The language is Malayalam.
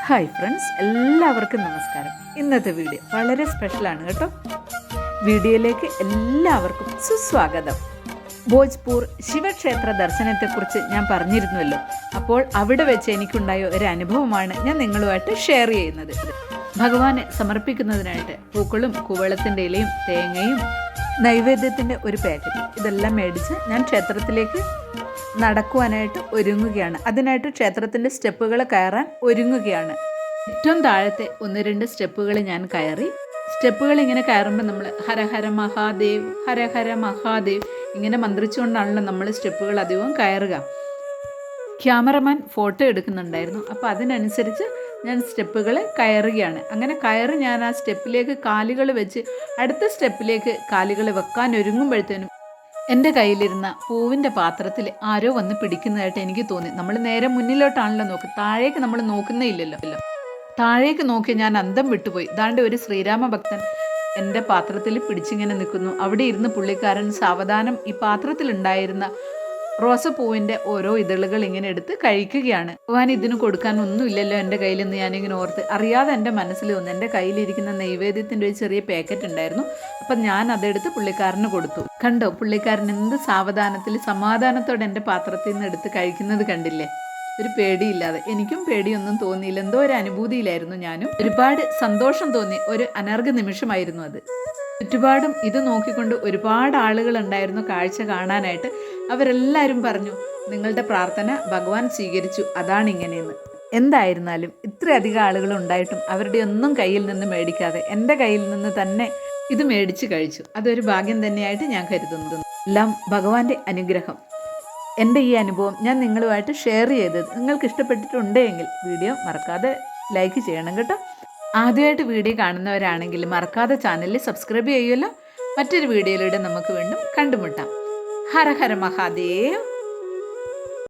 ഹായ് ഫ്രണ്ട്സ്, എല്ലാവർക്കും നമസ്കാരം. ഇന്നത്തെ വീഡിയോ വളരെ സ്പെഷ്യലാണ് കേട്ടോ. വീഡിയോയിലേക്ക് എല്ലാവർക്കും സുസ്വാഗതം. ഭോജ്പൂർ ശിവക്ഷേത്ര ദർശനത്തെക്കുറിച്ച് ഞാൻ പറഞ്ഞിരുന്നുവല്ലോ. അപ്പോൾ അവിടെ വെച്ച് എനിക്കുണ്ടായ ഒരു അനുഭവമാണ് ഞാൻ നിങ്ങളുമായിട്ട് ഷെയർ ചെയ്യുന്നത്. ഭഗവാനെ സമർപ്പിക്കുന്നതിനായിട്ട് പൂക്കളും കൂവളത്തിൻ്റെ ഇലയും തേങ്ങയും നൈവേദ്യത്തിൻ്റെ ഒരു പാക്കറ്റ് ഇതെല്ലാം മേടിച്ച് ഞാൻ ക്ഷേത്രത്തിലേക്ക് നടക്കുവാനായിട്ട് ഒരുങ്ങുകയാണ്. അതിനായിട്ട് ക്ഷേത്രത്തിൻ്റെ സ്റ്റെപ്പുകൾ കയറാൻ ഒരുങ്ങുകയാണ്. ഏറ്റവും താഴത്തെ 1-2 സ്റ്റെപ്പുകൾ ഞാൻ കയറി. സ്റ്റെപ്പുകൾ ഇങ്ങനെ കയറുമ്പോൾ നമ്മൾ ഹര ഹര മഹാദേവ് ഹര ഹര മഹാദേവ് ഇങ്ങനെ മന്ത്രിച്ചുകൊണ്ടാണല്ലോ നമ്മൾ സ്റ്റെപ്പുകൾ അധികവും കയറുക. ക്യാമറമാൻ ഫോട്ടോ എടുക്കുന്നുണ്ടായിരുന്നു. അപ്പോൾ അതിനനുസരിച്ച് ഞാൻ സ്റ്റെപ്പുകൾ കയറുകയാണ്. അങ്ങനെ കയറി ഞാൻ ആ സ്റ്റെപ്പിലേക്ക് കാലുകൾ വെച്ച് അടുത്ത സ്റ്റെപ്പിലേക്ക് കാലുകൾ വെക്കാൻ ഒരുങ്ങുമ്പോഴത്തേനും എൻ്റെ കയ്യിലിരുന്ന പൂവിൻ്റെ പാത്രത്തിൽ ആരോ വന്ന് പിടിക്കുന്നതായിട്ട് എനിക്ക് തോന്നി. നമ്മൾ നേരെ മുന്നിലോട്ടാണല്ലോ നോക്കുക, താഴേക്ക് നമ്മൾ നോക്കുന്നേ ഇല്ലല്ലോ. താഴേക്ക് നോക്കി ഞാൻ അന്തം വിട്ടുപോയി. ദാണ്ട് ഒരു ശ്രീരാമ ഭക്തൻ എൻ്റെ പാത്രത്തിൽ പിടിച്ചിങ്ങനെ നിൽക്കുന്നു. അവിടെ ഇരുന്ന് പുള്ളിക്കാരൻ സാവധാനം ഈ പാത്രത്തിലുണ്ടായിരുന്ന റോസപ്പൂവിൻ്റെ ഓരോ ഇതളുകൾ ഇങ്ങനെ എടുത്ത് കഴിക്കുകയാണ്. ഭഗവാൻ ഇതിന് കൊടുക്കാൻ ഒന്നുമില്ലല്ലോ എൻ്റെ കയ്യിലെന്ന് ഞാനിങ്ങനെ ഓർത്ത് അറിയാതെ എൻ്റെ മനസ്സിൽ വന്നു. എൻ്റെ കയ്യിലിരിക്കുന്ന നൈവേദ്യത്തിൻ്റെ ഒരു ചെറിയ പാക്കറ്റ് ഉണ്ടായിരുന്നു. അപ്പം ഞാൻ അതെടുത്ത് പുള്ളിക്കാരന് കൊടുത്തു. കണ്ടോ, പുള്ളിക്കാരൻ എന്ത് സാവധാനത്തിൽ സമാധാനത്തോടെ എൻ്റെ പാത്രത്തിൽ നിന്ന് എടുത്ത് കഴിക്കുന്നത് കണ്ടില്ലേ? ഒരു പേടിയില്ലാതെ. എനിക്കും പേടിയൊന്നും തോന്നിയില്ല. എന്തോ ഒരു അനുഭൂതിയിലായിരുന്നു ഞാനും. ഒരുപാട് സന്തോഷം തോന്നി. ഒരു അനർഘ നിമിഷമായിരുന്നു അത്. ചുറ്റുപാടും ഇത് നോക്കിക്കൊണ്ട് ഒരുപാട് ആളുകൾ ഉണ്ടായിരുന്നു കാഴ്ച കാണാനായിട്ട്. അവരെല്ലാവരും പറഞ്ഞു, നിങ്ങളുടെ പ്രാർത്ഥന ഭഗവാൻ സ്വീകരിച്ചു, അതാണ് ഇങ്ങനെയെന്ന്. എന്തായിരുന്നാലും ഇത്രയധികം ആളുകൾ ഉണ്ടായിട്ടും അവരുടെ ഒന്നും കയ്യിൽ നിന്ന് മേടിക്കാതെ എൻ്റെ കയ്യിൽ നിന്ന് തന്നെ ഇത് മേടിച്ച് കഴിച്ചു. അതൊരു ഭാഗ്യം തന്നെയായിട്ട് ഞാൻ കരുതുന്നു. എല്ലാം ഭഗവാന്റെ അനുഗ്രഹം. എൻ്റെ ഈ അനുഭവം ഞാൻ നിങ്ങളുമായിട്ട് ഷെയർ ചെയ്തത് നിങ്ങൾക്ക് ഇഷ്ടപ്പെട്ടിട്ടുണ്ടെങ്കിൽ വീഡിയോ മറക്കാതെ ലൈക്ക് ചെയ്യണം കേട്ടോ. ആദ്യമായിട്ട് വീഡിയോ കാണുന്നവരാണെങ്കിൽ മറക്കാതെ ചാനലിൽ സബ്സ്ക്രൈബ് ചെയ്യുമല്ലോ. മറ്റൊരു വീഡിയോയിലൂടെ നമുക്ക് വീണ്ടും കണ്ടുമുട്ടാം. ഹര ഹര മഹാദേവ്.